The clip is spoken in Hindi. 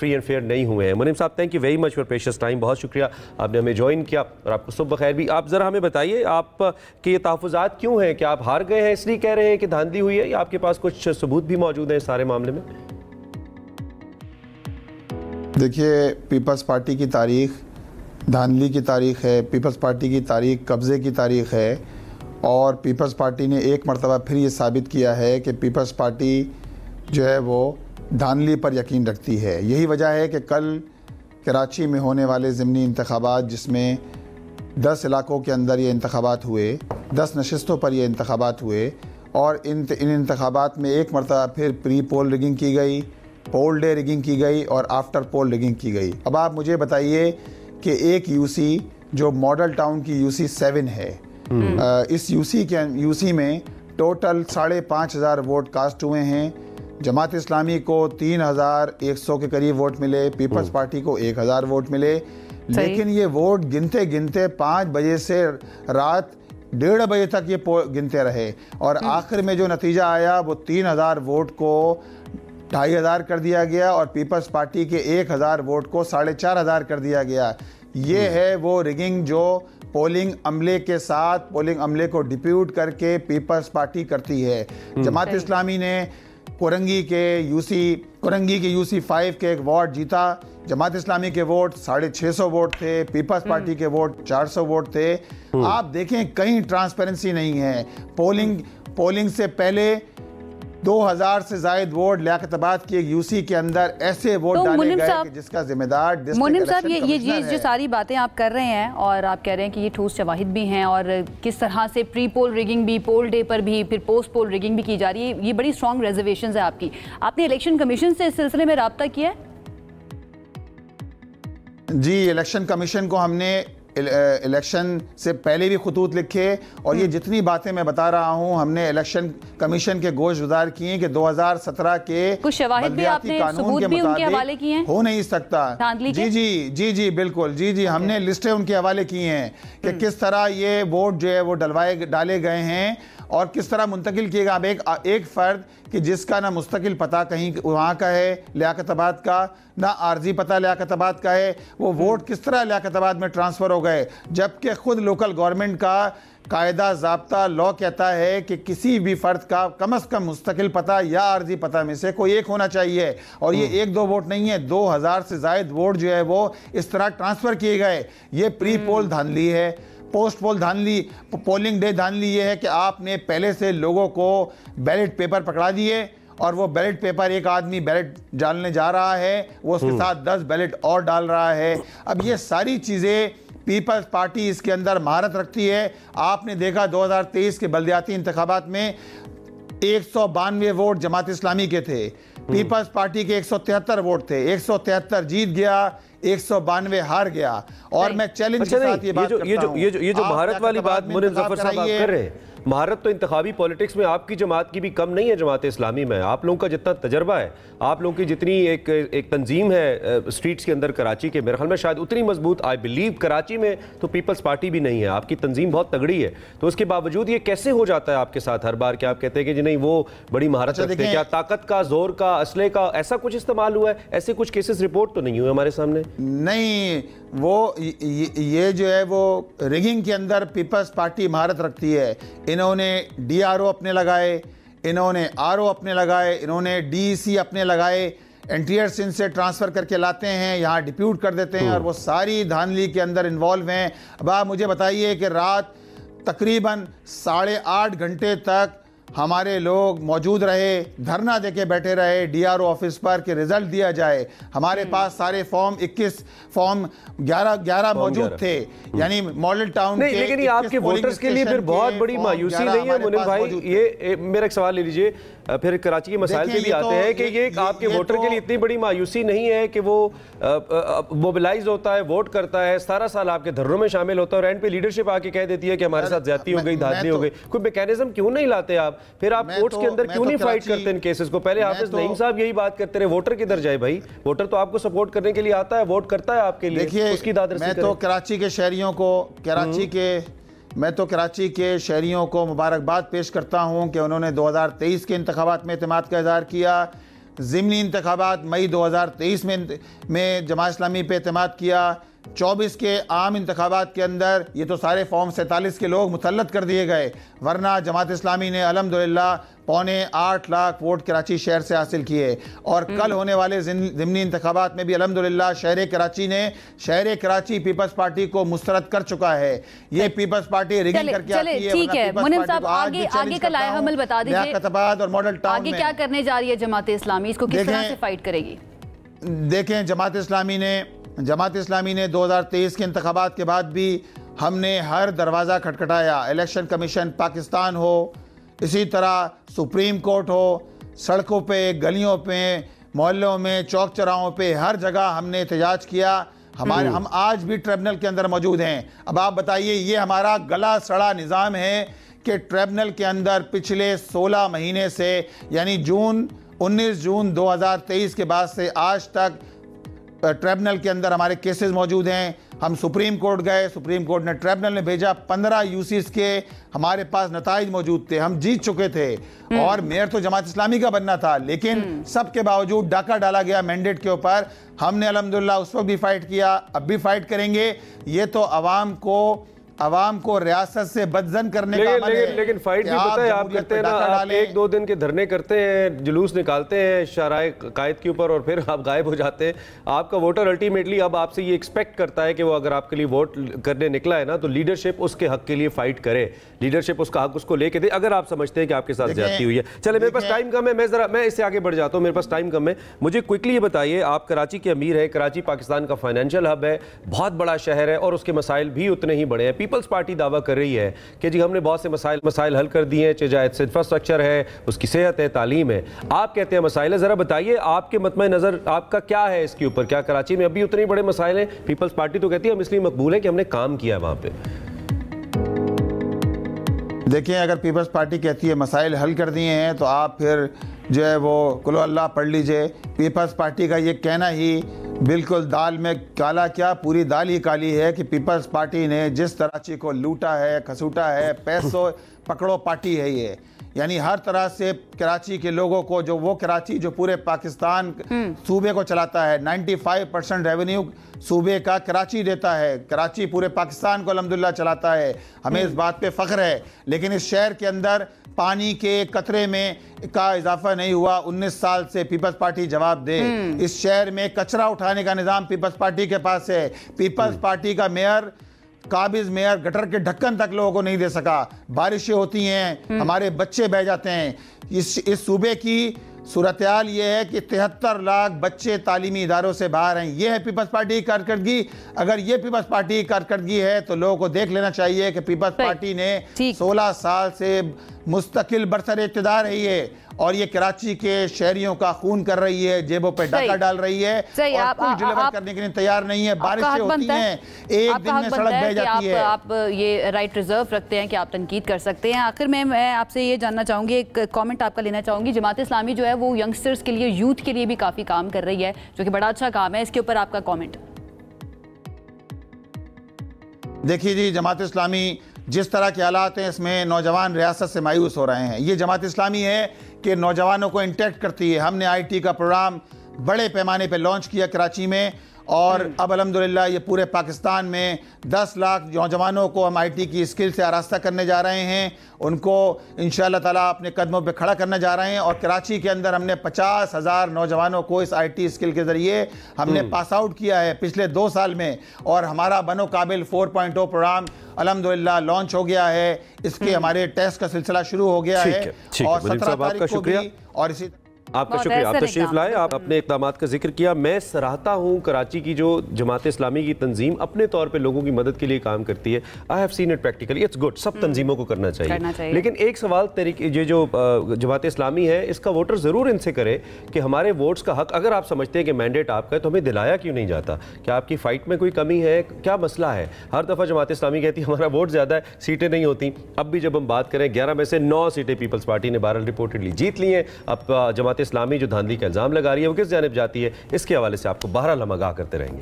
फ्री एंड फेयर नहीं हुए हैं। मुनीम साहब, thank you very much for precious time, बहुत शुक्रिया आपने हमें ज्वाइन किया और आपको सुबह खैर भी। आप ज़रा हमें बताइए आपके ये तहफ़्फ़ुज़ात क्यों हैं? क्या आप हार गए हैं इसलिए कह रहे हैं कि धांधली हुई है, या आपके पास कुछ सबूत भी मौजूद हैं इस सारे मामले में? देखिए, पीपल्स पार्टी की तारीख धांधली की तारीख है, पीपल्स पार्टी की तारीख कब्ज़े की तारीख है, और पीपल्स पार्टी ने एक मरतबा फिर ये साबित किया है कि पीपल्स पार्टी जो है वो धांधली पर यकीन रखती है। यही वजह है कि कल कराची में होने वाले ज़िमनी इंतखाबात, जिसमें 10 इलाकों के अंदर ये इंतखाबात हुए, 10 नशिस्तों पर ये इंतखाबात हुए, और इन इंतखाबात में एक मरतबा फिर प्री पोल रिगिंग की गई, पोल डे रिगिंग की गई और आफ्टर पोल रिगिंग की गई। अब आप मुझे बताइए कि एक यूसी जो मॉडल टाउन की यूसी 7 है, इस यूसी में टोटल 5,500 वोट कास्ट हुए हैं। जमात इस्लामी को 3,100 के करीब वोट मिले, पीपल्स पार्टी को 1,000 वोट मिले, लेकिन ये वोट गिनते गिनते 5 बजे से रात 1:30 बजे तक ये गिनते रहे, और आखिर में जो नतीजा आया वो 3,000 वोट को 2,500 कर दिया गया और पीपल्स पार्टी के 1,000 वोट को 4,500 कर दिया गया। ये है वो रिगिंग जो पोलिंग अमले के साथ, पोलिंग अमले को डिप्यूट करके पीपल्स पार्टी करती है। जमात इस्लामी ने कोरंगी के यूसी 5 के एक वार्ड जीता। जमात इस्लामी के वोट 650 वोट थे, पीपल्स पार्टी के वोट 400 वोट थे। आप देखें, कहीं ट्रांसपेरेंसी नहीं है। पोलिंग से पहले 2,000 से ज़ायद वोट लियाकताबाद की एक यूसी के अंदर ऐसे वोट डाले गए कि जिसका जिम्मेदार मुनीम साहब, ये जो सारी बातें आप कर रहे हैं और आप कह रहे हैं कि ये ठोस शवाहिद भी हैं, और किस तरह से प्री पोल रिगिंग भी, पोल डे पर भी, फिर पोस्ट पोल रिगिंग भी की जा रही है, ये बड़ी स्ट्रॉन्ग रिजर्वेशंस है आपकी। आपने इलेक्शन कमीशन से इस सिलसिले में राब्ता किया है? जी, इलेक्शन कमीशन को हमने इलेक्शन से पहले भी खतूत लिखे, और ये जितनी बातें मैं बता रहा हूँ हमने इलेक्शन कमीशन के गोशगुजार किए कि 2017 के कुछ शवाहिद भी आपने, सबूत भी उनके हवाले किए हैं? हो नहीं सकता। जी बिल्कुल, जी हमने लिस्टें उनके हवाले की हैं कि किस तरह ये वोट जो है वो डाले गए हैं और किस तरह मुंतकिल किएगा। अब एक फ़र्द कि जिसका ना मुस्तकिल पता कहीं वहाँ का है लियाकताबाद का, ना आर्जी पता लियाकताबाद का है, वो वोट किस तरह लियाकताबाद में ट्रांसफ़र हो गए, जबकि ख़ुद लोकल गवर्नमेंट का कायदा ज़ाब्ता लॉ कहता है कि किसी भी फ़र्द का कम अज़ कम मुस्तकिल पता या आर्जी पता में से कोई एक होना चाहिए। और ये 1-2 वोट नहीं है, 2,000 से ज़ायद वोट जो है वो इस तरह ट्रांसफ़र किए गए। ये प्री पोल धांधली है। पोस्ट पोल धांधली, पोलिंग डे धांधली ये है कि आपने पहले से लोगों को बैलेट पेपर पकड़ा दिए, और वो बैलेट पेपर, एक आदमी बैलेट डालने जा रहा है, वो उसके साथ 10 बैलेट और डाल रहा है। अब ये सारी चीज़ें पीपल्स पार्टी इसके अंदर महारत रखती है। आपने देखा 2023 के बल्दियाती इंतखाबात में 192 वोट जमात इस्लामी के थे, पीपल्स पार्टी के 173 वोट थे, 173 जीत गया, 192 हार गया। और मैं चैलेंज के साथ ये बात करता हूं, ये जो महारत वाली बात मुनीम ज़फ़र साहब आप कर रहे हैं, महारत तो इंतखाबी पॉलिटिक्स में आपकी जमात की भी कम नहीं है। जमात इस्लामी में आप लोगों का जितना तजर्बा है, आप लोगों की जितनी एक तंजीम है स्ट्रीट्स के अंदर कराची के, मेरे ख्याल में शायद उतनी मजबूत आई बिलीव कराची में तो पीपल्स पार्टी भी नहीं है। आपकी तंजीम बहुत तगड़ी है, तो उसके बावजूद ये कैसे हो जाता है आपके साथ हर बार कि आप कहते हैं कि जी नहीं वो बड़ी महारत रखते हैं? क्या ताकत का, जोर का, असले का ऐसा कुछ इस्तेमाल हुआ है? ऐसे कुछ केसेस रिपोर्ट तो नहीं हुए हमारे सामने? नहीं, वो ये जो है वो रिगिंग के अंदर पीपल्स पार्टी महारत रखती है। इन्होंने DRO अपने लगाए, इन्होंने RO अपने लगाए, इन्होंने DEC अपने लगाए, इंटीरियर सिंध से ट्रांसफ़र करके लाते हैं, यहाँ डिप्यूट कर देते हैं, और वो सारी धांधली के अंदर इन्वॉल्व हैं। अब आप मुझे बताइए कि रात तकरीबन 8.5 घंटे तक हमारे लोग मौजूद रहे, धरना देके बैठे रहे DRO ऑफिस पर कि रिजल्ट दिया जाए। हमारे पास सारे फॉर्म 21 फॉर्म 11 मौजूद थे, यानी मॉडल टाउन के। लेकिन ये आपके वोटर्स के लिए फिर बहुत बड़ी मायूसी नहीं है मुनीम भाई? ये मेरा एक सवाल ले लीजिए, फिर कराची के मसाइल पे भी आते हैं कि ये आपके वोटर के लिए इतनी बड़ी मायूसी नहीं है कि वो मोबिलाइज होता है, वोट करता है, सारा साल आपके धर्रों में शामिल होता है, और एंड पे लीडरशिप आके कह देती है कि हमारे साथ ज्यादती हो गई, धांधली हो गई? कोई मैकेनिज्म क्यों नहीं लाते आप? फिर आप कोर्ट्स के अंदर क्यों नहीं फाइट करते इन केसेस को? पहले हाफिज नईम साहब यही बात करते रहे, वोटर किधर जाए भाई? वोटर तो आपको सपोर्ट करने के लिए आता है, वोट करता है आपके लिए, उसकी दादरसी मैं तो कराची के शहरियों को मुबारकबाद पेश करता हूं कि उन्होंने 2023 के इंतखाबात में एतमाद का इज़हार किया। ज़िमनी इंतखाबात मई 2023 में जमात इस्लामी पे एतमाद किया। 24 के आम इंतखाबात के अंदर ये तो सारे फॉर्म 47 के लोग मुसल्लत कर दिए गए, वरना जमात इस्लामी ने अल्हम्दुलिल्लाह 7.25 लाख वोट कराची शहर से हासिल किए। और कल होने वाले ज़िमनी इंतखाबात में भी अल्हम्दुलिल्लाह शहर कराची पीपल्स पार्टी को मुस्तरद कर चुका है। ये पीपल्स पार्टी रिगिंग करके आती है। ठीक है मुनीम साहब, आगे का लाया अमल बता दीजिए, और मॉडल टाउन आगे क्या करने जा रही है जमात इस्लामी, इसको किस तरह से फाइट करेगी? देखें, जमात इस्लामी ने 2023 के इंतखाबात के बाद भी हमने हर दरवाज़ा खटखटाया। इलेक्शन कमीशन पाकिस्तान हो, इसी तरह सुप्रीम कोर्ट हो, सड़कों पे, गलियों पे, मोहल्लों में, चौक चौराहों पे, हर जगह हमने एहतजाज किया। हम आज भी ट्रिब्यूनल के अंदर मौजूद हैं। अब आप बताइए, ये हमारा गला सड़ा निज़ाम है कि ट्रिब्यूनल के अंदर पिछले 16 महीने से, यानी 19 जून 2023 के बाद से आज तक ट्रिब्यूनल के अंदर हमारे केसेस मौजूद हैं। हम सुप्रीम कोर्ट गए, सुप्रीम कोर्ट ने ट्रिब्यूनल ने भेजा, 15 यूसीस के हमारे पास नताइज मौजूद थे, हम जीत चुके थे और मेयर तो जमात इस्लामी का बनना था, लेकिन सबके बावजूद डाका डाला गया मैंडेट के ऊपर। हमने अल्हम्दुलिल्लाह उस वक्त भी फाइट किया, अब भी फाइट करेंगे। ये तो आवाम को रियासत से बदजन करने का अमल है। लेकिन फाइट भी पता है आप करते हैं ना, आप 1-2 दिन के धरने करते हैं, जुलूस निकालते हैं शाहराए कायद के ऊपर और फिर आप गायब हो जाते हैं। आपका वोटर अल्टीमेटली अब आपसे ये एक्सपेक्ट करता है कि वो अगर आपके लिए वोट करने निकला है ना, तो लीडरशिप उसके हक के लिए फाइट करे, लीडरशिप उसका हक उसको लेके दे, अगर आप समझते हैं कि आपके साथ ज्यादती हुई है। चले, मेरे पास टाइम कम है, मैं इससे आगे बढ़ जाता हूँ, मेरे पास टाइम कम है। मुझे क्विकली ये बताइए, आप कराची के अमीर है, कराची पाकिस्तान का फाइनेंशियल हब है, बहुत बड़ा शहर है और उसके मसाइल भी उतने ही बड़े हैं। पीपल्स पार्टी दावा कर रही है कि जी हमने बहुत से मसाइल हल कर दिए हैं, चाहे इंफ्रास्ट्रक्चर है, उसकी सेहत है, तालीम है। आप कहते हैं मसाइल है, जरा बताइए आपके मतमे नजर आपका क्या है इसके ऊपर? क्या कराची में अभी उतने बड़े मसाइल हैं? पीपल्स पार्टी तो कहती है हम इसलिए मकबूल है कि हमने काम किया है वहां पे। देखिए, अगर पीपल्स पार्टी कहती है मसाइल हल कर दिए हैं, तो आप फिर जो है वो कुल अल्लाह पढ़ लीजिए। पीपल्स पार्टी का ये कहना ही बिल्कुल दाल में काला, क्या पूरी दाल ही काली है कि पीपल्स पार्टी ने जिस कराची को लूटा है, खसूटा है, पैसों पकड़ो पार्टी है ये। यानी हर तरह से कराची के लोगों को, जो वो कराची जो पूरे पाकिस्तान सूबे को चलाता है, 95% रेवेन्यू सूबे का कराची देता है, कराची पूरे पाकिस्तान को अल्हम्दुलिल्लाह चलाता है, हमें इस बात पे फ़ख्र है। लेकिन इस शहर के अंदर पानी के कतरे में का इजाफा नहीं हुआ, 19 साल से पीपल्स पार्टी जवाब दे। इस शहर में कचरा उठाने का निज़ाम पीपल्स पार्टी के पास है। पीपल्स पार्टी का मेयर, काबिज मेयर, गटर के ढक्कन तक लोगों को नहीं दे सका। बारिशें होती हैं, हमारे बच्चे बह जाते हैं। इस सूबे की सूरत-ए-हाल ये है कि 73 लाख बच्चे तालीमी इदारों से बाहर हैं। ये है पीपल्स पार्टी की कारकर्दगी। अगर ये पीपल्स पार्टी की कारकर्दगी है तो लोगों को देख लेना चाहिए कि पीपल्स पार्टी ने 16 साल से मुस्तकिल बरसर इक़्तिदार रही है और ये कराची के शहरियों का खून कर रही है, जेबों पे डाका डाल रही है और कुछ डिलीवर करने के लिए तैयार नहीं है। बारिशें होती हैं, एक दिन में सड़क बह जाती है। आप ये राइट रिजर्व रखते हैं कि आप तनकीद कर सकते हैं। आखिर में मैं आपसे ये जानना चाहूँगी, एक कमेंट आपका लेना चाहूँगी। जमात इस्लामी जो है वो यंगस्टर्स के लिए, यूथ के लिए भी काफ़ी काम कर रही है, जो कि बड़ा अच्छा काम है। इसके ऊपर आपका कॉमेंट? देखिए जी, जमात इस्लामी जिस तरह के हालात हैं, इसमें नौजवान रियासत से मायूस हो रहे हैं। ये जमात इस्लामी है कि नौजवानों को इंटैक्ट करती है। हमने IT का प्रोग्राम बड़े पैमाने पर लॉन्च किया कराची में और अब अल्हम्दुलिल्लाह ये पूरे पाकिस्तान में 10 लाख नौजवानों को हम IT की स्किल से आरास्ता करने जा रहे हैं। उनको इंशाअल्लाह ताला अपने कदमों पे खड़ा करने जा रहे हैं और कराची के अंदर हमने 50,000 नौजवानों को इस IT स्किल के ज़रिए हमने पास आउट किया है पिछले 2 साल में। और हमारा बनो काबिल 4.0 प्रोग्राम अल्हम्दुलिल्लाह लॉन्च हो गया है। इसके हमारे टेस्ट का सिलसिला शुरू हो गया है और 17 तारीख को भी। और इसी आपका शुक्रिया, आप तशरीफ लाए, आप अपने इक़दामात का जिक्र किया। मैं सराहता हूँ कराची की जो जमात इस्लामी की तंजीम अपने तौर पे लोगों की मदद के लिए काम करती है। I have seen it practically, it's good, सब तंजीमों को करना चाहिए। लेकिन एक सवाल ये जो जमात इस्लामी है, इसका वोटर ज़रूर इनसे करे कि हमारे वोट्स का हक, अगर आप समझते हैं कि मैंडेट आपका है तो हमें दिलाया क्यों नहीं जाता? क्या आपकी फ़ाइट में कोई कमी है? क्या मसला है? हर दफ़ा जमात इस्लामी कहती है हमारा वोट ज़्यादा है, सीटें नहीं होती। अब भी जब हम बात करें 11 में से 9 सीटें पीपल्स पार्टी ने 12 रिपोर्टेडली जीत ली हैं। अब जमात इस्लामी जो धांधली का इल्ज़ाम लगा रही है वो किस जानिब जाती है, इसके हवाले से आपको बहरहाल हम आगाह करते रहेंगे।